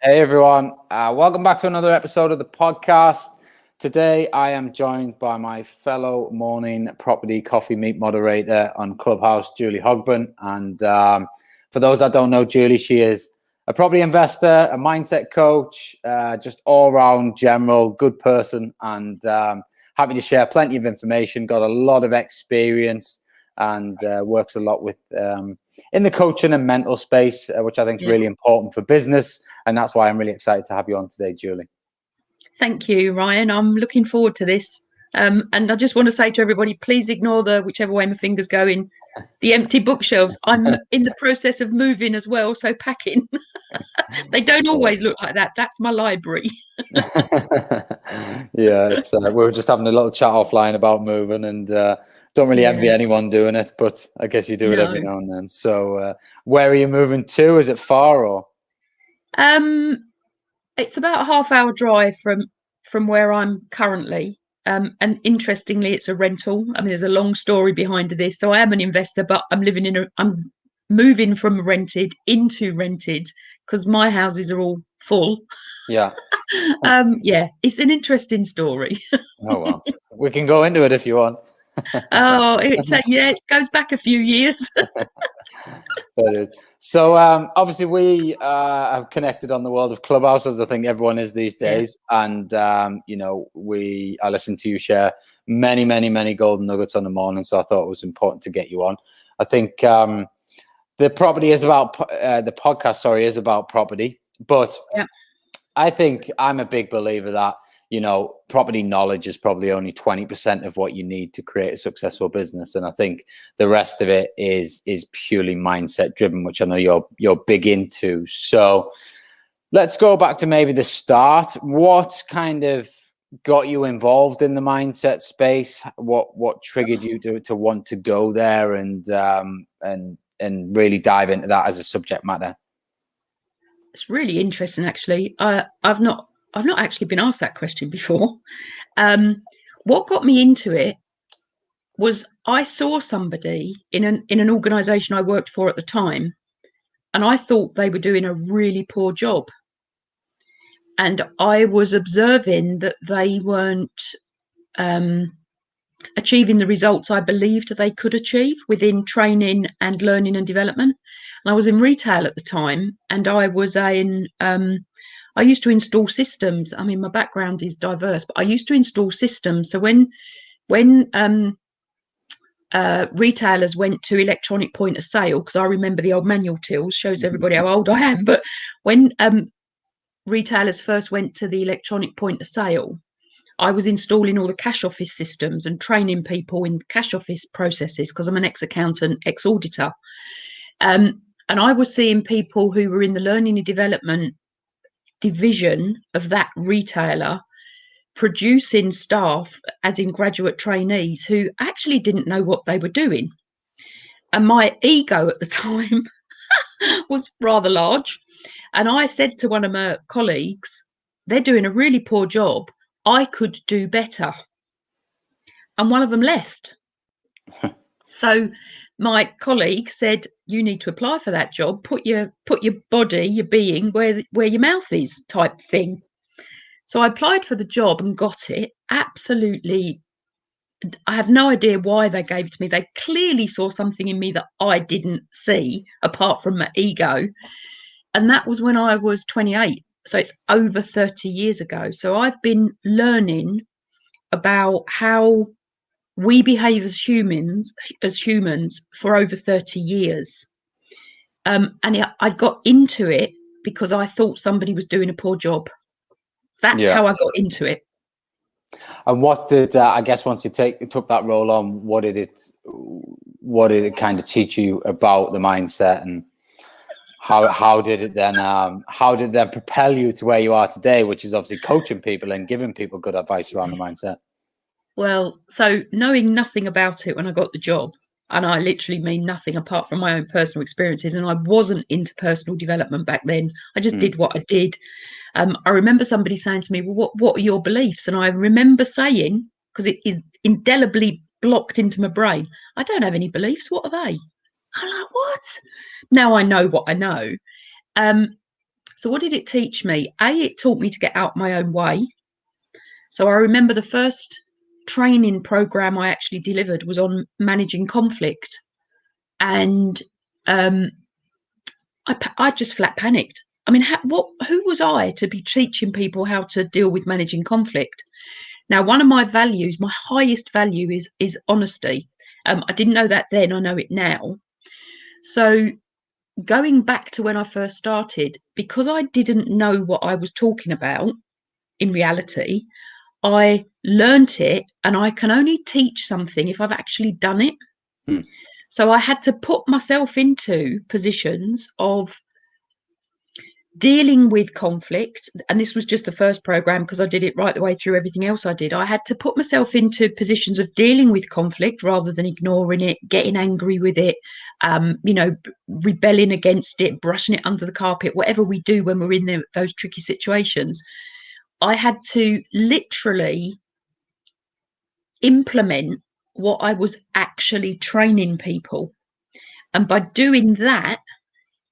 Hey everyone, welcome back to another episode of the podcast. Today I am joined by my fellow morning property coffee meet moderator on Clubhouse, Julie Hogbin. And for those that don't know Julie, she is a property investor, a mindset coach, just all around general good person, and happy to share plenty of information, got a lot of experience, and works a lot with in the coaching and mental space, which I think is really important for business. And that's why I'm really excited to have you on today, Julie. Thank you, Ryan. I'm looking forward to this. And I just want to say to everybody, please ignore the whichever way my finger's going, the empty bookshelves. I'm in the process of moving as well, so packing. They don't always look like that. That's my library. Yeah, it's we were just having a little chat offline about moving, and don't really envy anyone doing it, but I guess you do it every now and then. So where are you moving to? Is it far or? It's about a half-hour drive from where I'm currently. And interestingly, it's a rental. I mean, there's a long story behind this. So I am an investor, but I'm moving from rented into rented because my houses are all full. Yeah. Yeah, it's an interesting story. Oh well, we can go into it if you want. It goes back a few years. So obviously we have connected on the world of Clubhouse, as I think everyone is these days. And I listened to you share many golden nuggets on the morning, so I thought it was important to get you on. I think the podcast is about property, but I think I'm a big believer that property knowledge is probably only 20% of what you need to create a successful business. And I think the rest of it is purely mindset driven, which I know you're big into. So let's go back to maybe the start. What kind of got you involved in the mindset space? What triggered you to want to go there and really dive into that as a subject matter? It's really interesting, actually. I've not actually been asked that question before. What got me into it was I saw somebody in an organisation I worked for at the time, and I thought they were doing a really poor job. And I was observing that they weren't achieving the results I believed they could achieve within training and learning and development. And I was in retail at the time, and I used to install systems. I mean, my background is diverse, but I used to install systems. So when retailers went to electronic point of sale, because I remember the old manual tills, shows everybody how old I am. But when retailers first went to the electronic point of sale, I was installing all the cash office systems and training people in cash office processes because I'm an ex-accountant, ex-auditor. And I was seeing people who were in the learning and development division of that retailer producing staff, as in graduate trainees, who actually didn't know what they were doing. And my ego at the time was rather large. And I said to one of my colleagues, they're doing a really poor job. I could do better. And one of them left. So my colleague said, you need to apply for that job, put your body, your being where your mouth is, type thing. So I applied for the job and got it. Absolutely, I have no idea why they gave it to me. They clearly saw something in me that I didn't see, apart from my ego. And that was when I was 28. So it's over 30 years ago. So I've been learning about how we behave as humans for over 30 years. And I got into it because I thought somebody was doing a poor job. That's how I got into it. And what did I guess once you took that role on, what did it kind of teach you about the mindset, and how did it then propel you to where you are today, which is obviously coaching people and giving people good advice around the mindset? Well, so knowing nothing about it when I got the job, and I literally mean nothing apart from my own personal experiences, and I wasn't into personal development back then. I just did what I did. I remember somebody saying to me, well, what are your beliefs? And I remember saying, because it is indelibly blocked into my brain, I don't have any beliefs. What are they? I'm like, what? Now I know what I know. So what did it teach me? It taught me to get out my own way. So I remember the first training program I actually delivered was on managing conflict. And I just flat panicked. I mean, who was I to be teaching people how to deal with managing conflict? Now, one of my values, my highest value is honesty. I didn't know that then, I know it now. So going back to when I first started, because I didn't know what I was talking about in reality, I learnt it, and I can only teach something if I've actually done it. So I had to put myself into positions of dealing with conflict, and this was just the first program because I did it right the way through everything else I did. I had to put myself into positions of dealing with conflict rather than ignoring it, getting angry with it, rebelling against it, brushing it under the carpet, whatever we do when we're in those tricky situations. I had to literally implement what I was actually training people. And by doing that,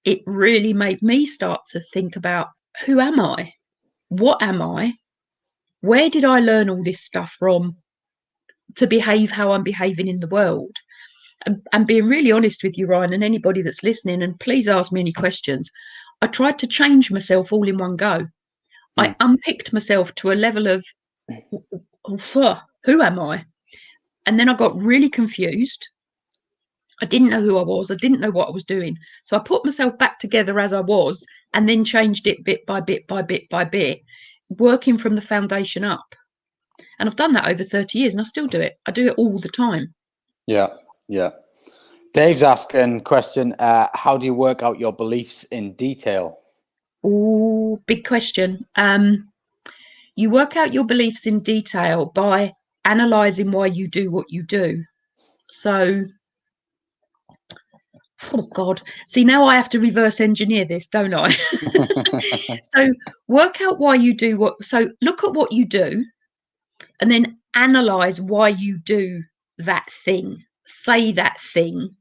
it really made me start to think about, who am I? What am I? Where did I learn all this stuff from to behave how I'm behaving in the world? And being really honest with you, Ryan, and anybody that's listening, and please ask me any questions, I tried to change myself all in one go. I unpicked myself to a level of, who am I? And then I got really confused. I didn't know who I was. I didn't know what I was doing. So I put myself back together as I was, and then changed it bit by bit by bit by bit, working from the foundation up. And I've done that over 30 years, and I still do it. I do it all the time. Yeah. Dave's asking question, how do you work out your beliefs in detail? Oh, big question. You work out your beliefs in detail by analysing why you do what you do. So, oh God, see, now I have to reverse engineer this, don't I? So work out why you do what, so look at what you do and then analyse why you do that thing, say that thing,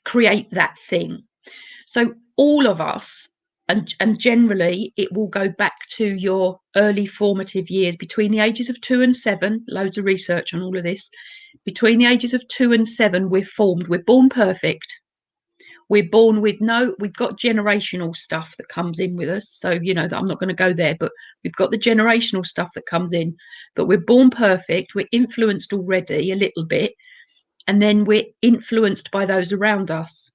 create that thing. So all of us, and generally it will go back to your early formative years, between the ages of 2 and 7, loads of research on all of this. Between the ages of 2 and 7, we're formed. We're born perfect. We're born with we've got generational stuff that comes in with us. So, I'm not going to go there, but we've got the generational stuff that comes in. But we're born perfect. We're influenced already a little bit. And then we're influenced by those around us.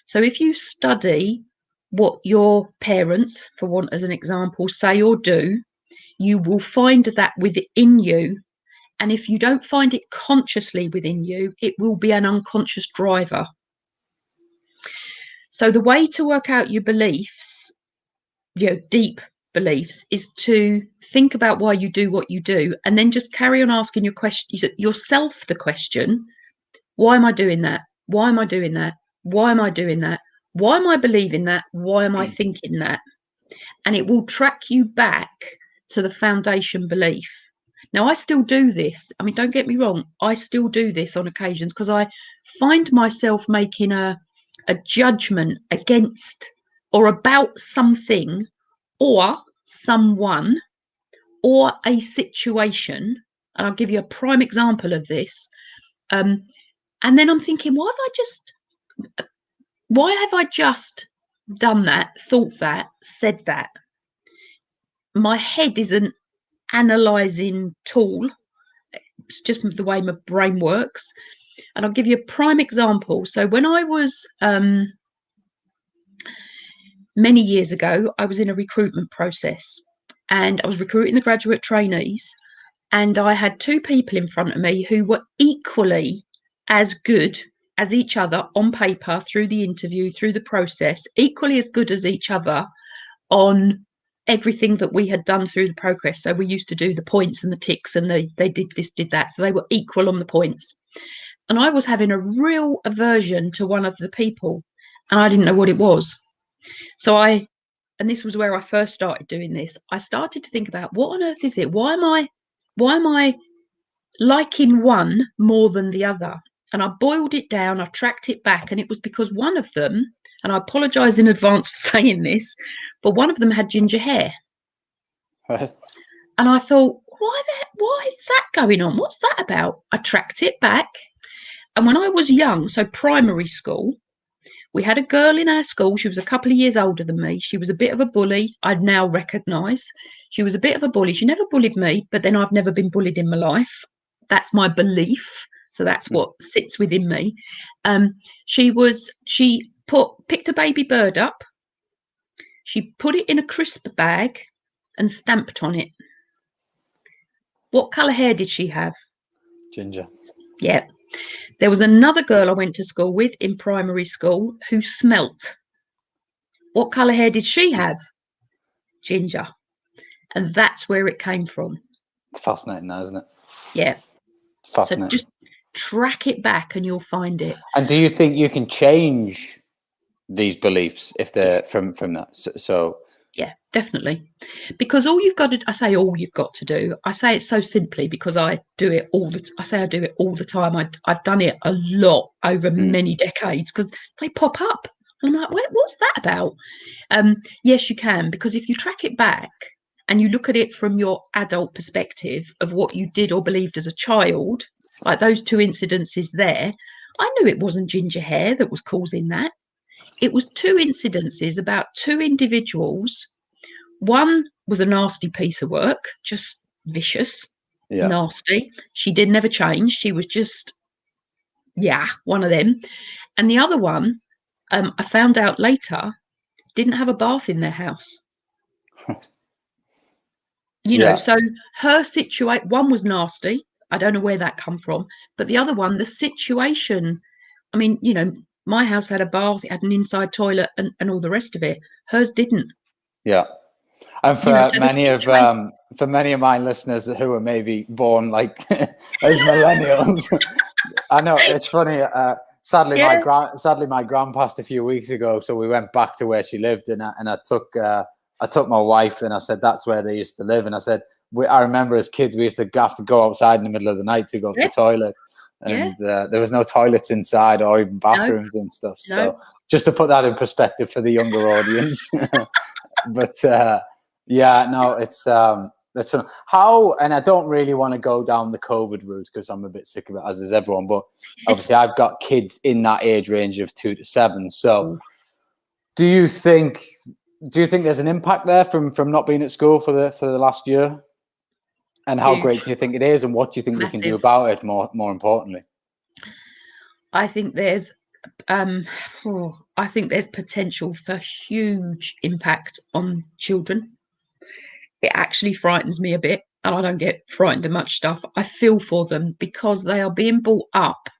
So if you study what your parents, for want as an example, say or do, you will find that within you. And if you don't find it consciously within you, it will be an unconscious driver. So the way to work out your beliefs, deep beliefs, is to think about why you do what you do, and then just carry on asking yourself the question, why am I doing that? Why am I doing that? Why am I doing that? Why am I believing that? Why am I thinking that? And it will track you back to the foundation belief. Now, I still do this. I mean, don't get me wrong. I still do this on occasions because I find myself making a judgment against or about something or someone or a situation. And I'll give you a prime example of this. And then I'm thinking, why have I just done that, thought that, said that? My head is an analysing tool. It's just the way my brain works. And I'll give you a prime example. So when I was many years ago, I was in a recruitment process, and I was recruiting the graduate trainees, and I had 2 people in front of me who were equally as good as each other on paper, through the interview, through the process, equally as good as each other on everything that we had done through the progress. So we used to do the points and the ticks, and they did this, did that. So they were equal on the points. And I was having a real aversion to one of the people, and I didn't know what it was. So and this was where I first started doing this. I started to think about, what on earth is it? Why am I liking one more than the other? And I boiled it down, I tracked it back, and it was because one of them, and I apologise in advance for saying this, but one of them had ginger hair. Right. And I thought, why is that going on? What's that about? I tracked it back. And when I was young, so primary school, we had a girl in our school. She was a couple of years older than me. She was a bit of a bully. I'd now recognise she was a bit of a bully. She never bullied me, but then I've never been bullied in my life. That's my belief. So that's what sits within me. She picked a baby bird up. She put it in a crisp bag and stamped on it. What colour hair did she have? Ginger. Yeah. There was another girl I went to school with in primary school who smelt. What colour hair did she have? Ginger. And that's where it came from. It's fascinating now, isn't it? Yeah. Fascinating. So just track it back and you'll find it. And do you think you can change these beliefs if they're from that? So yeah, definitely. Because all you've got to, I say all you've got to do, I say it so simply because I do it all the time. I've done it a lot over many decades because they pop up. And I'm like, what's that about? Yes, you can, because if you track it back and you look at it from your adult perspective of what you did or believed as a child, like those two incidences there, I knew it wasn't ginger hair that was causing that. It was two incidences about two individuals. One was a nasty piece of work, just vicious, nasty. She did never change. She was just, one of them. And the other one, I found out later, didn't have a bath in their house. So her situation, one was nasty. I don't know where that come from. But the other one, the situation, I mean, my house had a bath, it had an inside toilet and all the rest of it. Hers didn't. Yeah. And for for many of my listeners who are maybe born like as millennials, I know it's funny. Sadly, my gran passed a few weeks ago, so we went back to where she lived, and I took my wife, and I said that's where they used to live, and I said I remember as kids we used to have to go outside in the middle of the night to go to the toilet. And there was no toilets inside or even bathrooms and stuff. So just to put that in perspective for the younger audience. But it's that's fun. How, and I don't really want to go down the COVID route because I'm a bit sick of it, as is everyone. But obviously, I've got kids in that age range of 2 to 7. So, do you think there's an impact there from not being at school for the last year? And how great do you think it is, and what do you think we can do about it? More importantly, I think there's potential for huge impact on children. It actually frightens me a bit, and I don't get frightened of much stuff. I feel for them because they are being brought up,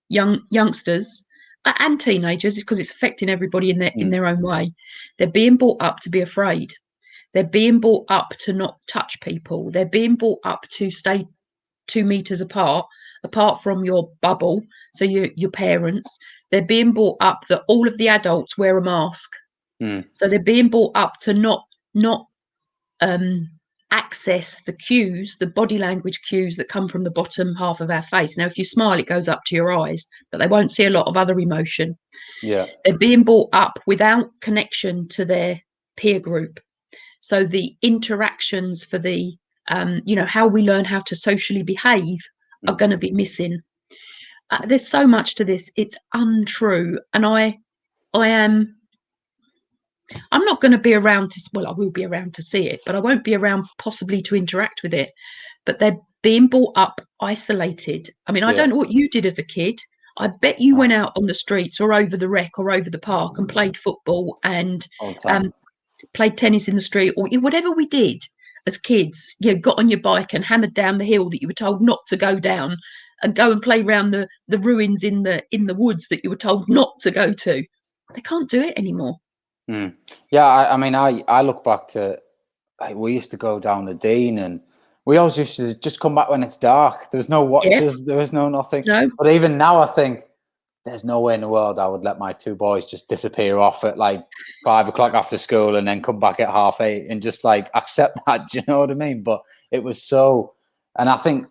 youngsters and teenagers, because it's affecting everybody in their own way. They're being brought up to be afraid. They're being brought up to not touch people. They're being brought up to stay 2 meters apart from your bubble. So your parents. They're being brought up that all of the adults wear a mask. So they're being brought up to not access the cues, the body language cues that come from the bottom half of our face. Now, if you smile, it goes up to your eyes, but they won't see a lot of other emotion. They're being brought up without connection to their peer group. So the interactions for the, how we learn how to socially behave are going to be missing. There's so much to this. It's untrue. And I'm not going to be around I will be around to see it, but I won't be around possibly to interact with it. But they're being brought up isolated. I mean, I don't know what you did as a kid. I bet you went out on the streets or over the rec or over the park and played football and played tennis in the street, or whatever we did as kids. Got on your bike and hammered down the hill that you were told not to go down, and go and play around the ruins in the woods that you were told not to go to. They can't do it anymore. I mean, I look back to we used to go down the Dean, and we always used to just come back when it's dark. There was no watches, there was no nothing. No. But even now, I think there's no way in the world I would let my 2 boys just disappear off at like 5 o'clock after school and then come back at 8:30 and just like accept that. Do you know what I mean? But it was so, and I think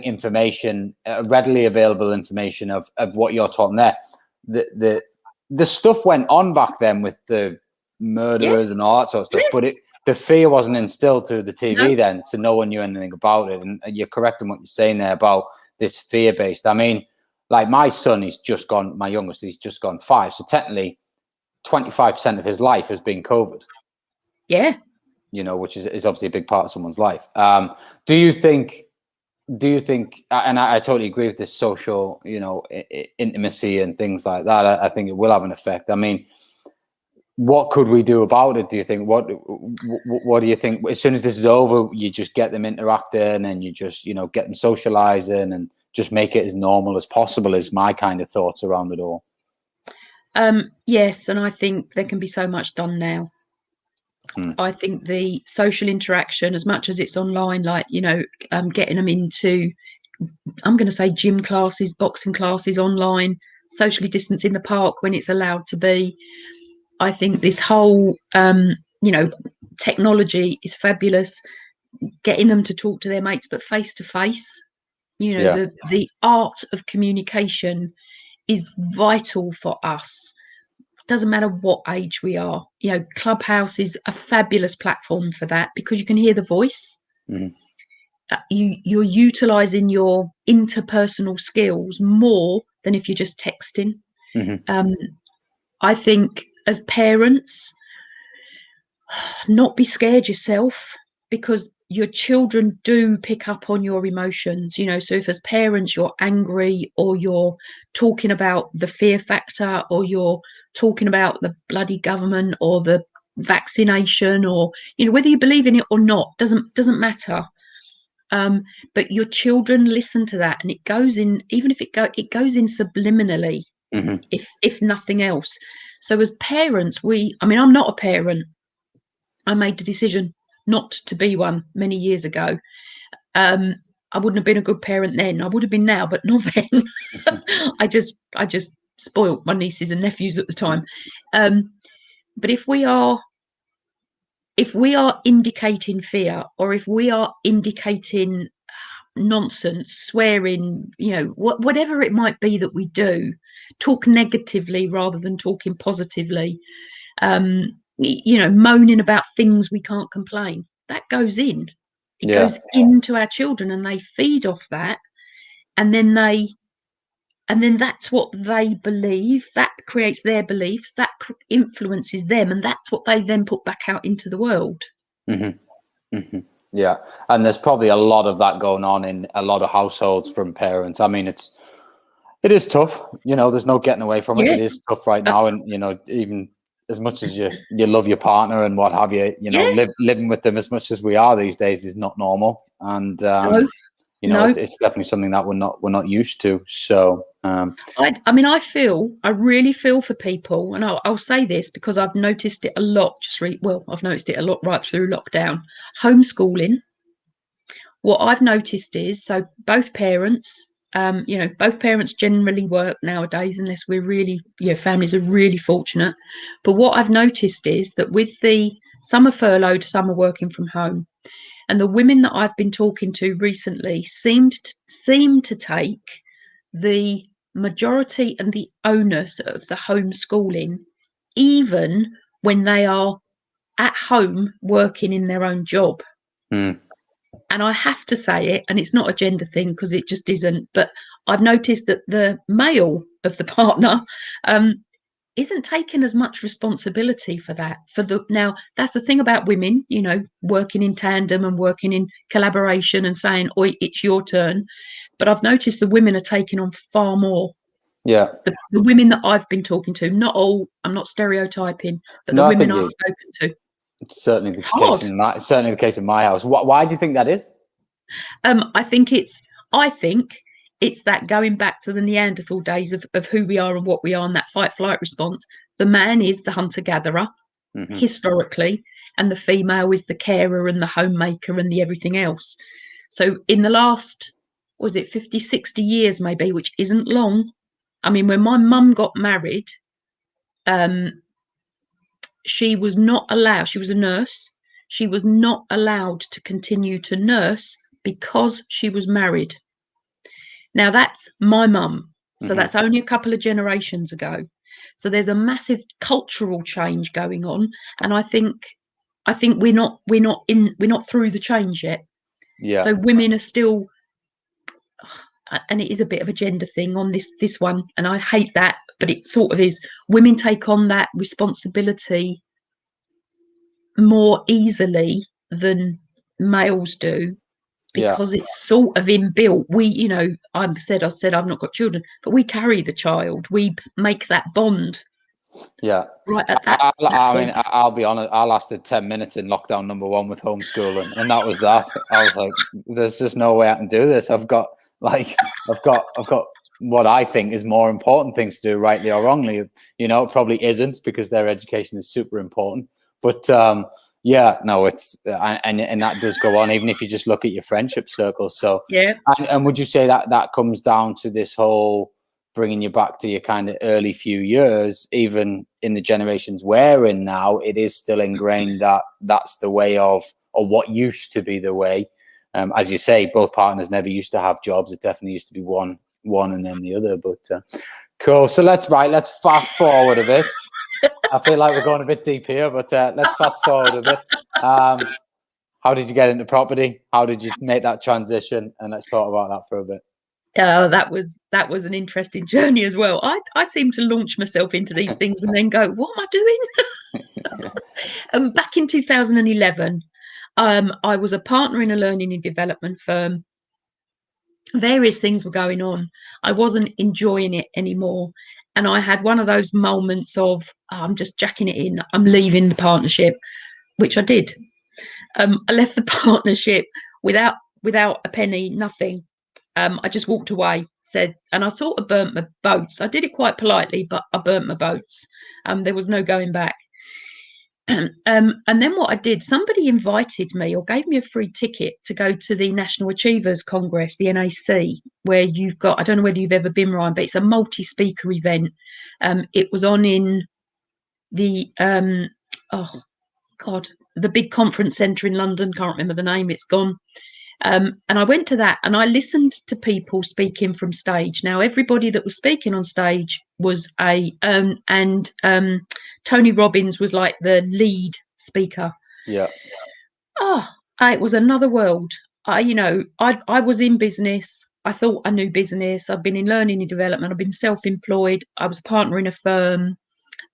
information, readily available information of what you're talking there, the stuff went on back then with the murderers and all that sort of stuff. But the fear wasn't instilled through the TV then, so no one knew anything about it. And you're correct in what you're saying there about this fear-based. I mean, like my son, my youngest, he's just gone 5. So technically 25% of his life has been COVID. Yeah. You know, which is obviously a big part of someone's life. Do you think, and I totally agree with this social, you know, intimacy and things like that. I think it will have an effect. I mean, what could we do about it? Do you think? What do you think? As soon as this is over, you just get them interacting and you just, you know, get them socializing and just make it as normal as possible, is my kind of thoughts around it all. Yes, and I think there can be so much done now. I think the social interaction, as much as it's online, like, you know, getting them into, I'm going to say gym classes, boxing classes online, socially distance in the park when it's allowed to be. I think this whole, you know, technology is fabulous. Getting them to talk to their mates, but face to face. You know, the art of communication is vital for us. Doesn't matter what age we are. You know, Clubhouse is a fabulous platform for that because you can hear the voice. You're utilizing your interpersonal skills more than if you're just texting. I think as parents, not be scared yourself, because your children do pick up on your emotions, you know. So if as parents you're angry, or you're talking about the fear factor, or you're talking about the bloody government or the vaccination, or, you know, whether you believe in it or not, doesn't matter. But your children listen to that, and it goes in, even if it goes in subliminally, if nothing else. So as parents, I mean, I'm not a parent. I made the decision not to be one many years ago. I wouldn't have been a good parent then. I would have been now, but not then. I just spoilt my nieces and nephews at the time. But if we are indicating fear, or if we are indicating nonsense, swearing, you know, whatever it might be that we do, talk negatively rather than talking positively, you know, moaning about things we can't complain, that goes in. It goes into our children, and they feed off that, and then that's what they believe. That creates their beliefs, that influences them, and that's what they then put back out into the world. Yeah, and there's probably a lot of that going on in a lot of households from parents. I mean, it is tough, you know, there's no getting away from it. It is tough right now, and, you know, even as much as you love your partner and what have you, you know, living with them as much as we are these days is not normal. And you know, it's definitely something that we're not used to. So I mean, I really feel for people, and I'll say this because I've noticed it a lot. I've noticed it a lot right through lockdown. Homeschooling. What I've noticed is, so both parents, you know, both parents generally work nowadays, unless we're really, you know, families are really fortunate. But what I've noticed is that with some are furloughed, some are working from home. And the women that I've been talking to recently seem to take the majority and the onus of the homeschooling, even when they are at home working in their own job. And I have to say it, and it's not a gender thing because it just isn't, but I've noticed that the male of the partner isn't taking as much responsibility for that. Now, that's the thing about women, you know, working in tandem and working in collaboration and saying, "Oi, it's your turn." But I've noticed the women are taking on far more. Yeah. The women that I've been talking to, not all, I'm not stereotyping, but the women I've spoken to. It's certainly the case in that. It's certainly the case in my house. Why do you think that is? I think it's that going back to the Neanderthal days of who we are and what we are, and that fight-flight response. The man is the hunter-gatherer, historically, and the female is the carer and the homemaker and the everything else. So in the last, was it 50, 60 years maybe, which isn't long. I mean, when my mum got married, she was not allowed, she was a nurse, she was not allowed to continue to nurse because she was married. Now that's my mum, so that's only a couple of generations ago. So there's a massive cultural change going on, and I think we're not through the change yet. Yeah. So women are still, and it is a bit of a gender thing on this one, and I hate that, but it sort of is. Women take on that responsibility more easily than males do, because it's sort of inbuilt. We, you know, I said I've not got children, but we carry the child. We make that bond. Yeah. Right at that. I mean, I'll be honest. I lasted 10 minutes in lockdown #1 with homeschooling, and that was that. I was like, "There's just no way I can do this. I've got what I think is more important things to do, rightly or wrongly. You know, it probably isn't, because their education is super important. But yeah, no, it's and that does go on, even if you just look at your friendship circles. So yeah. And would you say that comes down to this whole bringing you back to your kind of early few years, even in the generations we're in now, it is still ingrained that that's the way of, or what used to be the way. As you say, both partners never used to have jobs. It definitely used to be one and then the other. But cool. So let's fast forward a bit. I feel like we're going a bit deep here, but let's fast forward a bit. How did you get into property? How did you make that transition? And let's talk about that for a bit. That was an interesting journey as well. I seem to launch myself into these things and then go, what am I doing? Back in 2011, I was a partner in a learning and development firm. Various things were going on. I wasn't enjoying it anymore. And I had one of those moments of, I'm just jacking it in. I'm leaving the partnership, which I did. I left the partnership without a penny, nothing. I just walked away, and I sort of burnt my boats. I did it quite politely, but I burnt my boats. There was no going back. And then what I did, somebody invited me or gave me a free ticket to go to the National Achievers Congress, the NAC, where you've got, I don't know whether you've ever been, Ryan, but it's a multi-speaker event. It was on in the, the big conference centre in London. Can't remember the name, it's gone. And I went to that and I listened to people speaking from stage. Now, everybody that was speaking on stage was Tony Robbins was like the lead speaker. Yeah. It was another world. I was in business. I thought I knew business. I've been in learning and development. I've been self-employed. I was a partner in a firm.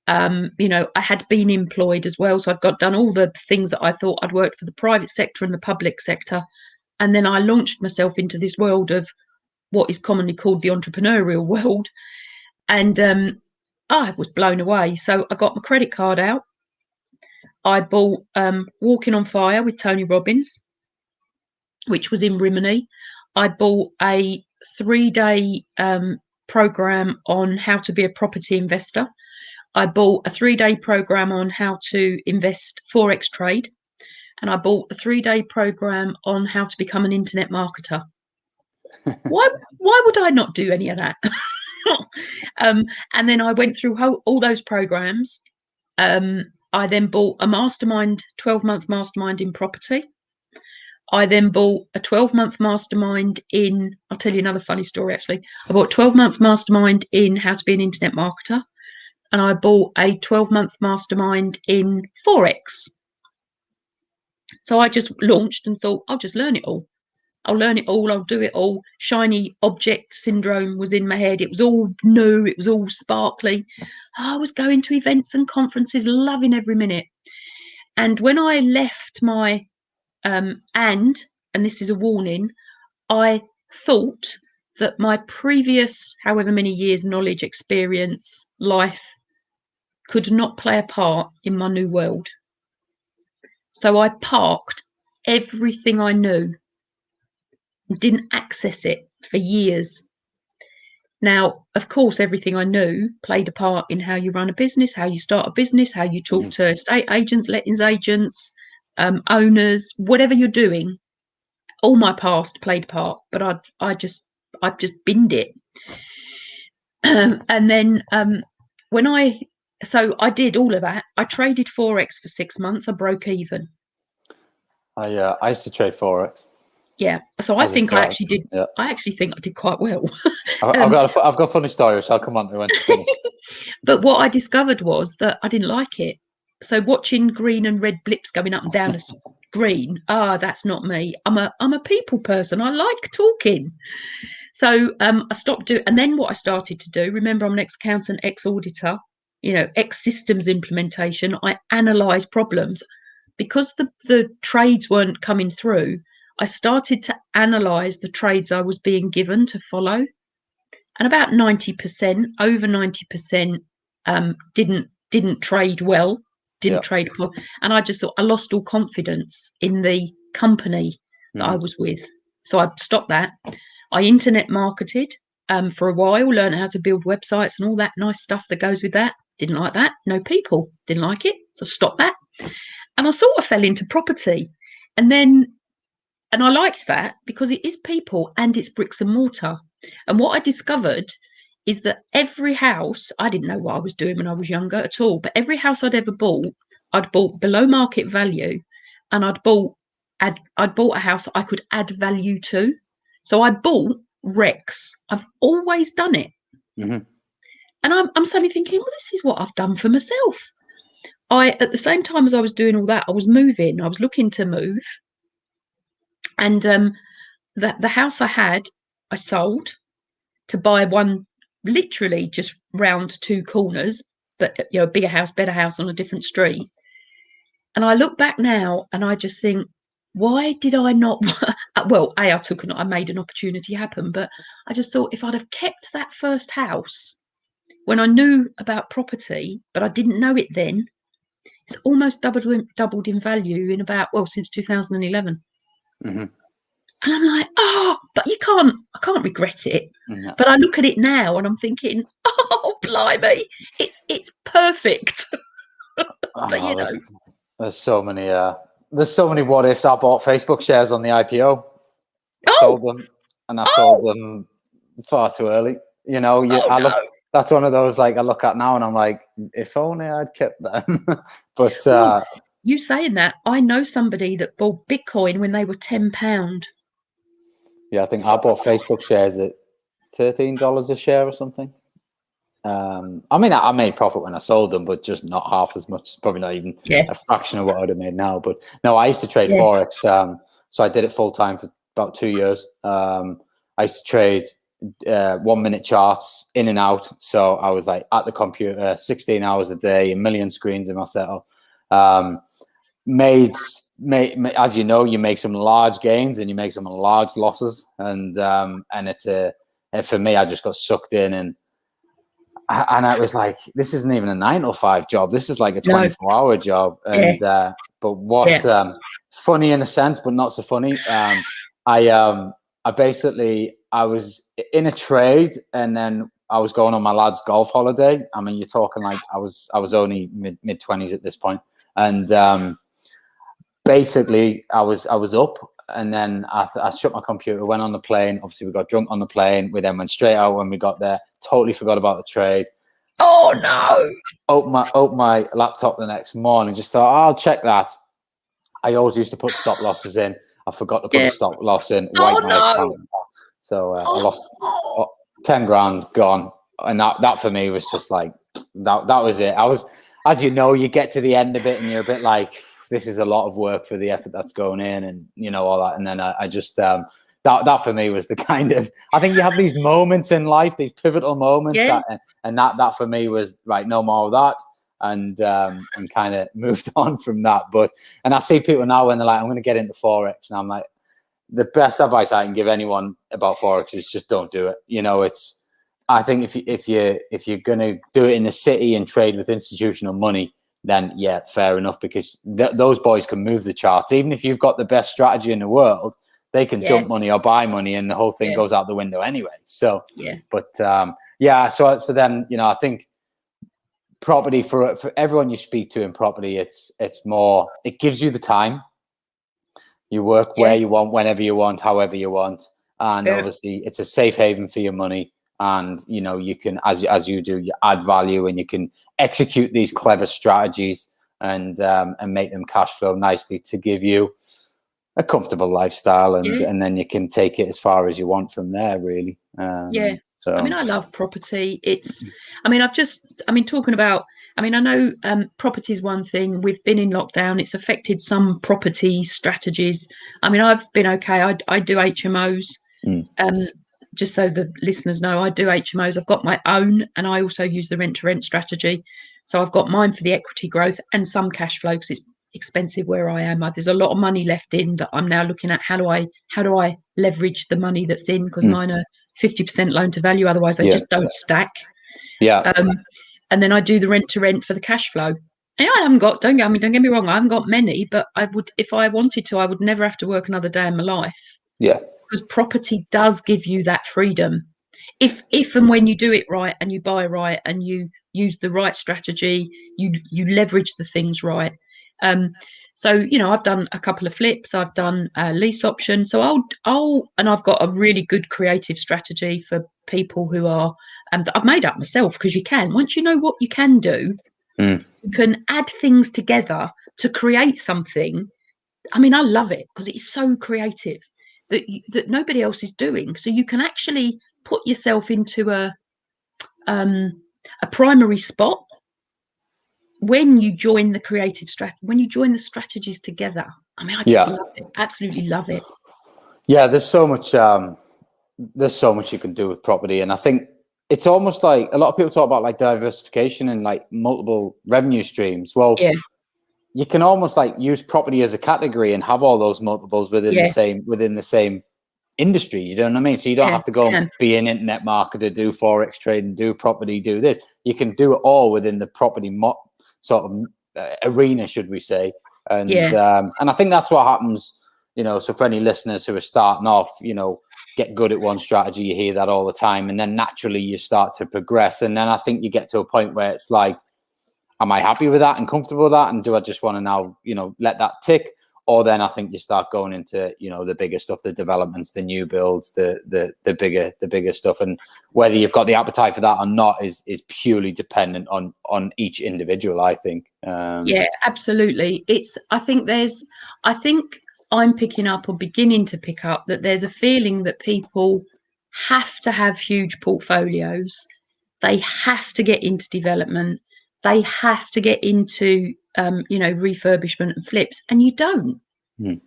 I had been employed as well. So I'd done all the things that I thought. I'd worked for the private sector and the public sector. And then I launched myself into this world of what is commonly called the entrepreneurial world. And I was blown away. So I got my credit card out. I bought Walking on Fire with Tony Robbins, which was in Rimini. I bought a 3-day program on how to be a property investor. I bought a 3-day program on how to invest Forex trade. And I bought a 3-day program on how to become an internet marketer. Why would I not do any of that? And then I went through all those programs. I then bought a mastermind, 12-month mastermind in property. I then bought a 12-month mastermind in, I'll tell you another funny story actually. I bought a 12-month mastermind in how to be an internet marketer. And I bought a 12-month mastermind in Forex. So I just launched and thought, I'll just learn it all. I'll learn it all. I'll do it all. Shiny object syndrome was in my head. It was all new. It was all sparkly. I was going to events and conferences, loving every minute. And when I left my, and this is a warning, I thought that my previous, however many years, knowledge, experience, life could not play a part in my new world. So I parked everything I knew and didn't access it for years. Now, of course, everything I knew played a part in how you run a business, how you start a business, how you talk to estate agents, lettings agents, owners, whatever you're doing. All my past played a part, but I just binned it. And then so I did all of that. I traded Forex for 6 months. I broke even. I used to trade Forex. Yeah. So I think I actually did. Yeah. I actually think I did quite well. I've got a funny story, which I'll come on to when to finish. But what I discovered was that I didn't like it. So watching green and red blips going up and down a screen, that's not me. I'm a people person. I like talking. So I stopped doing, and then what I started to do, remember I'm an ex-accountant, ex-auditor, ex-systems implementation. I analyse problems. Because the trades weren't coming through, I started to analyse the trades I was being given to follow. And about 90%, over 90%, didn't trade well, didn't trade well. And I just thought I lost all confidence in the company that I was with. So I stopped that. I internet marketed for a while, learned how to build websites and all that nice stuff that goes with that. Didn't like that. No people, didn't like it. So stopped that. And I sort of fell into property. And I liked that because it is people and it's bricks and mortar. And what I discovered is that every house, I didn't know what I was doing when I was younger at all, but every house I'd ever bought, I'd bought below market value, and I'd bought a house I could add value to. So I bought Rex. I've always done it. Mm-hmm. And I'm suddenly thinking, well, this is what I've done for myself. At the same time as I was doing all that, I was moving. I was looking to move. And the house I sold to buy one literally just round two corners, but a bigger house, better house on a different street. And I look back now and I just think, why did I not? Well, I made an opportunity happen, but I just thought if I'd have kept that first house when I knew about property, but I didn't know it then, it's almost doubled in value since 2011. Mm-hmm. And I'm like, but I can't regret it. No. But I look at it now and I'm thinking, blimey, it's perfect. But there's so many what ifs. I bought Facebook shares on the IPO. Sold them, and I sold them far too early. That's one of those like I look at now and I'm like, if only I'd kept them. But you saying that, I know somebody that bought Bitcoin when they were £10. Yeah, I think I bought Facebook shares at $13 a share or something. I mean, I made profit when I sold them, but just not half as much. Probably not even a fraction of what I'd have made now. But no, I used to trade Forex. So I did it full time for about 2 years. I used to trade 1 minute charts in and out. So I was like at the computer 16 hours a day, a million screens in my setup. As you know, you make some large gains and you make some large losses, and for me, I just got sucked in, and I was like, this isn't even a 9 to 5 job. This is like a 24-hour job. And but what funny in a sense, but not so funny. I was in a trade, and then I was going on my lad's golf holiday. I mean, you're talking like I was only mid 20s at this point, and basically I was up, and then I shut my computer, went on the plane. Obviously we got drunk on the plane. We then went straight out when we got there, totally forgot about the trade. Oh no. Opened my laptop the next morning, just thought, I'll check that. I always used to put stop losses in. I forgot to put a stop loss in. Wiped my account. So I lost 10 grand gone. And that for me was just like, that was it. I was, as you know, you get to the end of it and you're a bit like, this is a lot of work for the effort that's going in, and all that. And then I just that for me was the kind of, I think you have these moments in life, these pivotal moments, that for me was right, no more of that, and kind of moved on from that. And I see people now when they're like, I'm going to get into Forex, and I'm like, the best advice I can give anyone about Forex is just don't do it. I think if you're going to do it in the city and trade with institutional money, then yeah, fair enough, because those boys can move the charts. Even if you've got the best strategy in the world, they can dump money or buy money, and the whole thing goes out the window anyway. So, so then, I think property for everyone you speak to in property, it's more, it gives you the time. You work where you want, whenever you want, however you want, and obviously it's a safe haven for your money. And you can, as you do, you add value, and you can execute these clever strategies and make them cash flow nicely to give you a comfortable lifestyle, and then you can take it as far as you want from there, really. So I mean, I love property. Talking about, I know property is one thing. We've been in lockdown. It's affected some property strategies. I've been okay. I do HMOs. Just so the listeners know, I do HMOs. I've got my own, and I also use the rent-to-rent strategy. So I've got mine for the equity growth and some cash flow because it's expensive where I am. There's a lot of money left in that I'm now looking at. How do I leverage the money that's in, because mine are 50% loan to value, otherwise they just don't stack. And then I do the rent to rent for the cash flow. And I haven't got, don't get me wrong, I haven't got many, but I would, if I wanted to, I would never have to work another day in my life. Because property does give you that freedom if and when you do it right, and you buy right, and you use the right strategy, you leverage the things right. So I've done a couple of flips, I've done lease options. So I've got a really good creative strategy for people who are that I've made up myself, because you can, once you know what you can do, you can add things together to create something. I love it because it's so creative that nobody else is doing. So you can actually put yourself into a primary spot when you join the creative strategy, when you join the strategies together. I just love it. Absolutely love it. Yeah, there's so much you can do with property, and I think it's almost like a lot of people talk about like diversification and like multiple revenue streams. Well, you can almost like use property as a category and have all those multiples within the same industry. You know what I mean? So you don't have to go and be an internet marketer, do forex trading, do property, do this. You can do it all within the property sort of arena, should we say? And I think that's what happens. So for any listeners who are starting off, get good at one strategy. You hear that all the time, and then naturally you start to progress. And then I think you get to a point where it's like, am I happy with that and comfortable with that? And do I just want to now, let that tick? Or then I think you start going into, the bigger stuff, the developments, the new builds, the bigger stuff. And whether you've got the appetite for that or not is purely dependent on each individual, I think. Yeah, absolutely. I think I'm picking up, or beginning to pick up, that there's a feeling that people have to have huge portfolios. They have to get into development. They have to get into, refurbishment and flips. And you don't.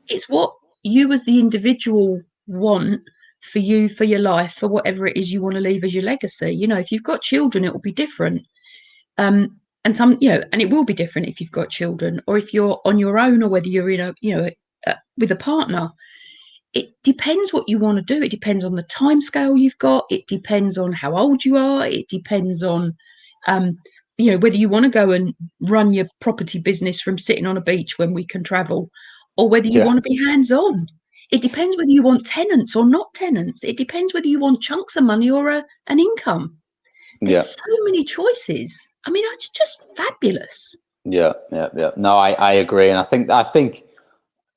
It's what you as the individual want for you, for your life, for whatever it is you want to leave as your legacy. If you've got children, it will be different. And it will be different if you've got children, or if you're on your own, or whether you're in with a partner. It depends what you want to do. It depends on the time scale you've got. It depends on how old you are. It depends on, whether you want to go and run your property business from sitting on a beach when we can travel, or whether you want to be hands-on. It depends whether you want tenants or not tenants. It depends whether you want chunks of money or an income. There's so many choices. It's just fabulous. Yeah. No, I agree. And I think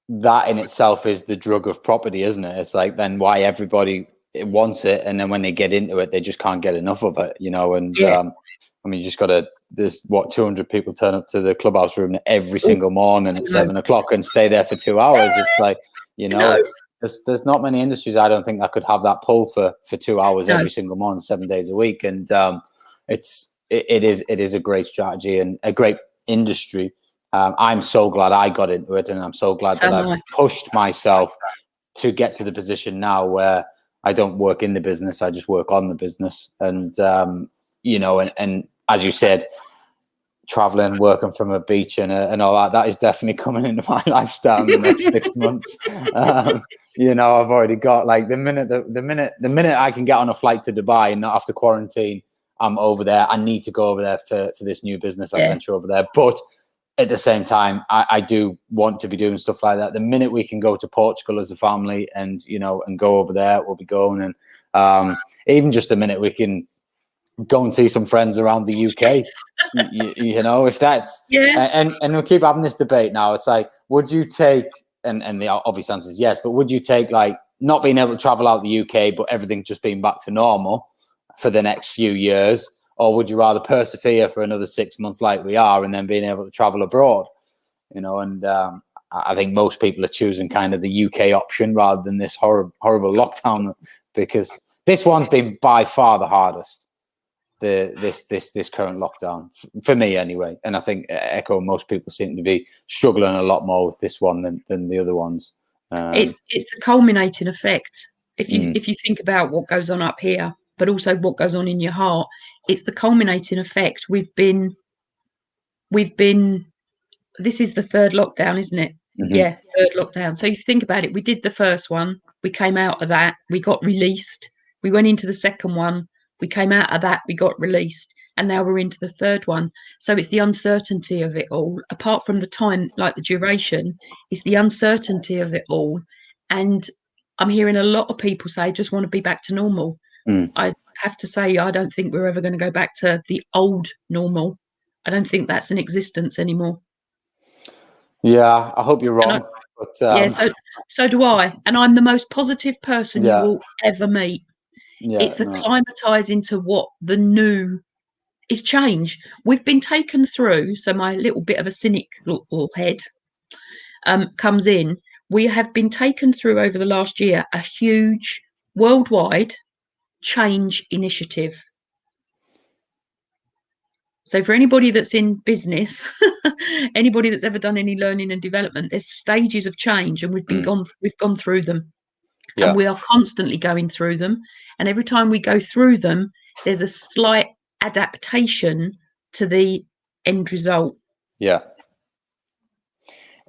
that in itself is the drug of property, isn't it? It's like, then why everybody wants it, and then when they get into it, they just can't get enough of it, and you just gotta, there's 200 people turn up to the clubhouse room every single morning at 7 o'clock and stay there for 2 hours. It's like, there's not many industries, I don't think, that could have that pull for 2 hours every single morning, 7 days a week. And it is a great strategy and a great industry. I'm so glad I got into it, and I'm so glad that I've pushed myself to get to the position now where I don't work in the business, I just work on the business. And and as you said, traveling, working from a beach and all that is definitely coming into my lifestyle in the next 6 months. I've already got, like, the minute I can get on a flight to Dubai and not have to quarantine, I'm over there. I need to go over there for this new business adventure over there. But at the same time, I do want to be doing stuff like that. The minute we can go to Portugal as a family and go over there, we'll be going. And even just the minute we can go and see some friends around the UK, if that's, and we'll keep having this debate now. It's like, would you take, and the obvious answer is yes, but would you take, like, not being able to travel out the UK, but everything just being back to normal for the next few years? Or would you rather persevere for another 6 months like we are, and then being able to travel abroad? And I think most people are choosing kind of the UK option rather than this horrible lockdown, because this one's been by far the hardest. This current lockdown for me anyway, and I think Echo most people seem to be struggling a lot more with this one than the other ones. It's the culminating effect. If you think about what goes on up here, but also what goes on in your heart, it's the culminating effect. We've been. This is the third lockdown, isn't it? Yeah, third lockdown. So if you think about it, we did the first one, we came out of that, we got released. We went into the second one, we came out of that, we got released, and now we're into the third one. So it's the uncertainty of it all. Apart from the time, like the duration, it's the uncertainty of it all. And I'm hearing a lot of people say, just want to be back to normal. I have to say, I don't think we're ever going to go back to the old normal. I don't think that's in existence anymore. Yeah, I hope you're wrong. Yeah, so do I. And I'm the most positive person you will ever meet. Yeah, it's acclimatizing to what the new is change. We've been taken through, so my little bit of a cynic little head comes in. We have been taken through over the last year a huge worldwide change initiative. So for anybody that's in business, anybody that's ever done any learning and development, there's stages of change, and we've gone through them. Yeah. And we are constantly going through them. And every time we go through them, there's a slight adaptation to the end result. Yeah.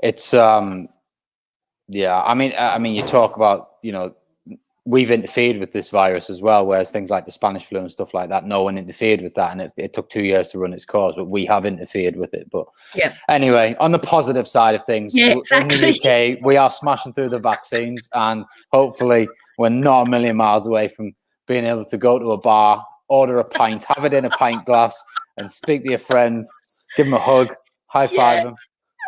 It's yeah. I mean, you talk about, we've interfered with this virus as well, whereas things like the Spanish flu and stuff like that, no one interfered with that, and it took 2 years to run its course, but we have interfered with it. But yeah, anyway, on the positive side of things, yeah, exactly. In the UK, we are smashing through the vaccines, and hopefully we're not a million miles away from being able to go to a bar, order a pint, have it in a pint glass, and speak to your friends, give them a hug, high five them.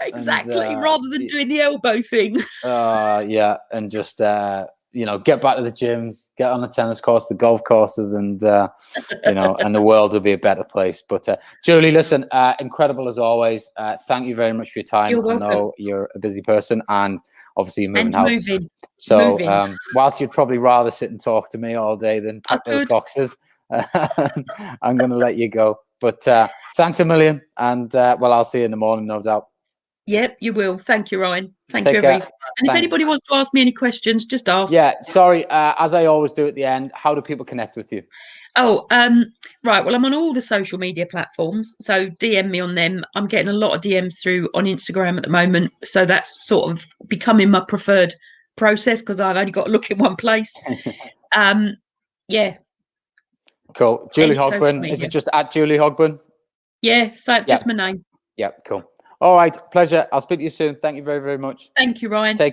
Exactly, and, rather than doing the elbow thing. Yeah, and just get back to the gyms, get on the tennis course, the golf courses, and and the world will be a better place. But Julie, listen, incredible as always. Thank you very much for your time. You're welcome. I know you're a busy person, and obviously you're moving house. So whilst you'd probably rather sit and talk to me all day than pack those boxes, I'm going to let you go. But thanks a million, and I'll see you in the morning, no doubt. Yep, you will. Thank you, Ryan. Thank you, everybody. And if anybody wants to ask me any questions, just ask. Yeah, sorry. As I always do at the end, how do people connect with you? Oh, right. Well, I'm on all the social media platforms, so DM me on them. I'm getting a lot of DMs through on Instagram at the moment, so that's sort of becoming my preferred process because I've only got to look in one place. Yeah. Cool. Julie Hogbin. Is it just at Julie Hogbin? Yeah, so just my name. Yeah, cool. All right, pleasure. I'll speak to you soon. Thank you very, very much. Thank you, Ryan. Take